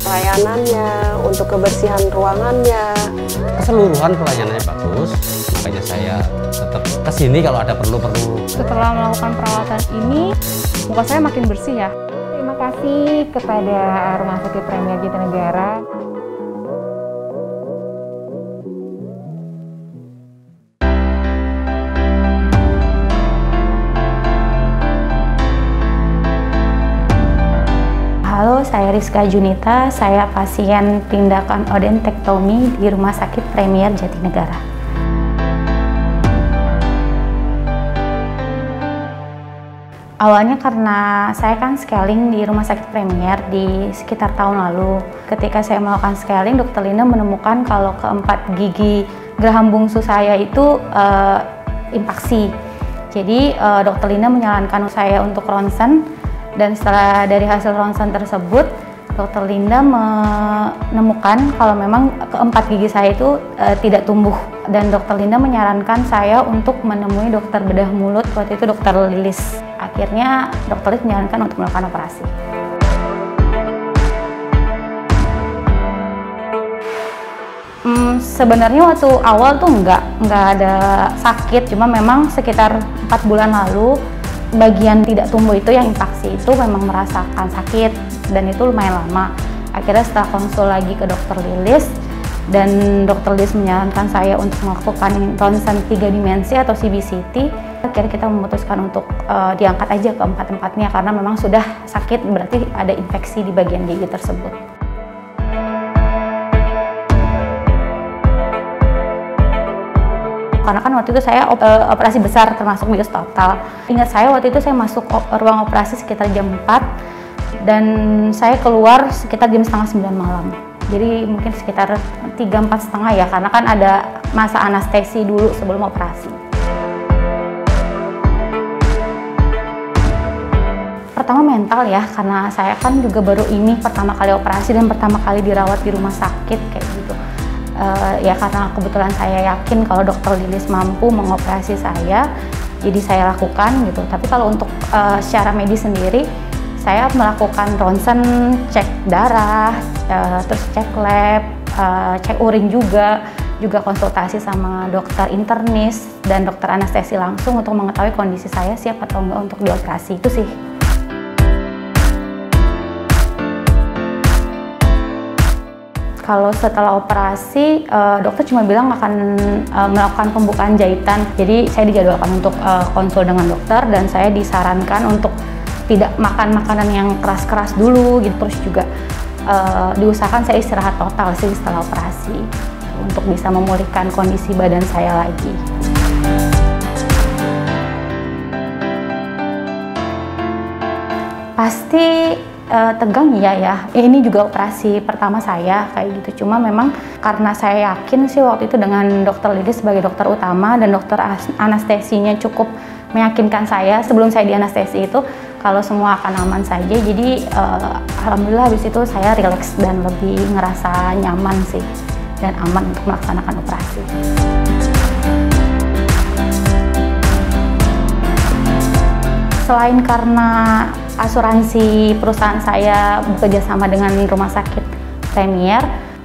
Pelayanannya, untuk kebersihan ruangannya. Keseluruhan pelayanannya bagus, makanya saya tetap kesini kalau ada perlu-perlu. Setelah melakukan perawatan ini, muka saya makin bersih ya. Terima kasih kepada Rumah Sakit Premier Jatinegara. Halo, saya Rizka Junita, saya pasien tindakan odentektomi di Rumah Sakit Premier Jatinegara. Awalnya karena saya kan scaling di Rumah Sakit Premier di sekitar tahun lalu. Ketika saya melakukan scaling, Dr. Linda menemukan kalau keempat gigi geraham bungsu saya itu impaksi. Jadi Dr. Linda menyarankan saya untuk ronsen. Dan setelah dari hasil ronsen tersebut, Dr. Linda menemukan kalau memang keempat gigi saya itu tidak tumbuh. Dan Dr. Linda menyarankan saya untuk menemui dokter bedah mulut, waktu itu Dr. Lilis. Akhirnya Dr. Lilis menyarankan untuk melakukan operasi. Sebenarnya waktu awal tuh nggak ada sakit, cuma memang sekitar 4 bulan lalu bagian tidak tumbuh itu yang impaksi itu memang merasakan sakit dan itu lumayan lama. Akhirnya setelah konsul lagi ke Dr. Lilis dan Dr. Lilis menyarankan saya untuk melakukan ronsen 3 dimensi atau CBCT, akhirnya kita memutuskan untuk diangkat aja ke 4 tempatnya karena memang sudah sakit, berarti ada infeksi di bagian gigi tersebut. Karena kan waktu itu saya operasi besar termasuk bios total. Ingat saya waktu itu saya masuk ruang operasi sekitar jam 4 dan saya keluar sekitar jam setengah 9 malam. Jadi mungkin sekitar 3-4 setengah ya, karena kan ada masa anestesi dulu sebelum operasi. Pertama mental ya, karena saya kan juga baru ini pertama kali operasi dan pertama kali dirawat di rumah sakit kayak gitu. Ya karena kebetulan saya yakin kalau Dr. Lilis mampu mengoperasi saya, jadi saya lakukan gitu. Tapi kalau untuk secara medis sendiri, saya melakukan ronsen, cek darah, terus cek lab, cek urin juga konsultasi sama dokter internis dan dokter anestesi langsung untuk mengetahui kondisi saya siap atau enggak untuk dioperasi, itu sih. Kalau setelah operasi, dokter cuma bilang akan melakukan pembukaan jahitan. Jadi saya dijadwalkan untuk konsul dengan dokter dan saya disarankan untuk tidak makan makanan yang keras-keras dulu gitu. Terus juga diusahakan saya istirahat total sih setelah operasi untuk bisa memulihkan kondisi badan saya lagi. Pasti tegang ya. Ini juga operasi pertama saya kayak gitu. Cuma memang karena saya yakin sih waktu itu dengan Dr. Lilis sebagai dokter utama dan dokter anestesinya cukup meyakinkan saya sebelum saya dianestesi itu kalau semua akan aman saja. Jadi alhamdulillah habis itu saya rileks dan lebih ngerasa nyaman sih dan aman untuk melaksanakan operasi. Selain karena asuransi perusahaan saya bekerja sama dengan Rumah Sakit Premier,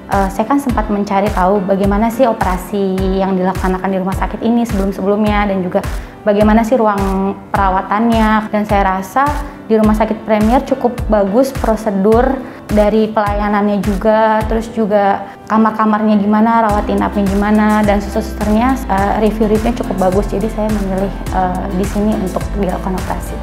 saya kan sempat mencari tahu bagaimana sih operasi yang dilaksanakan di rumah sakit ini sebelum-sebelumnya dan juga bagaimana sih ruang perawatannya. Dan saya rasa di Rumah Sakit Premier cukup bagus prosedur dari pelayanannya juga, terus juga kamar-kamarnya gimana, rawat inapnya gimana, dan suster-susternya review-nya cukup bagus. Jadi saya memilih di sini untuk dilakukan operasi.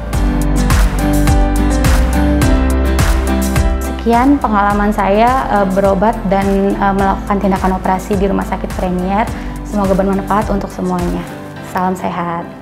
Sekian pengalaman saya berobat dan melakukan tindakan operasi di Rumah Sakit Premier. Semoga bermanfaat untuk semuanya. Salam sehat.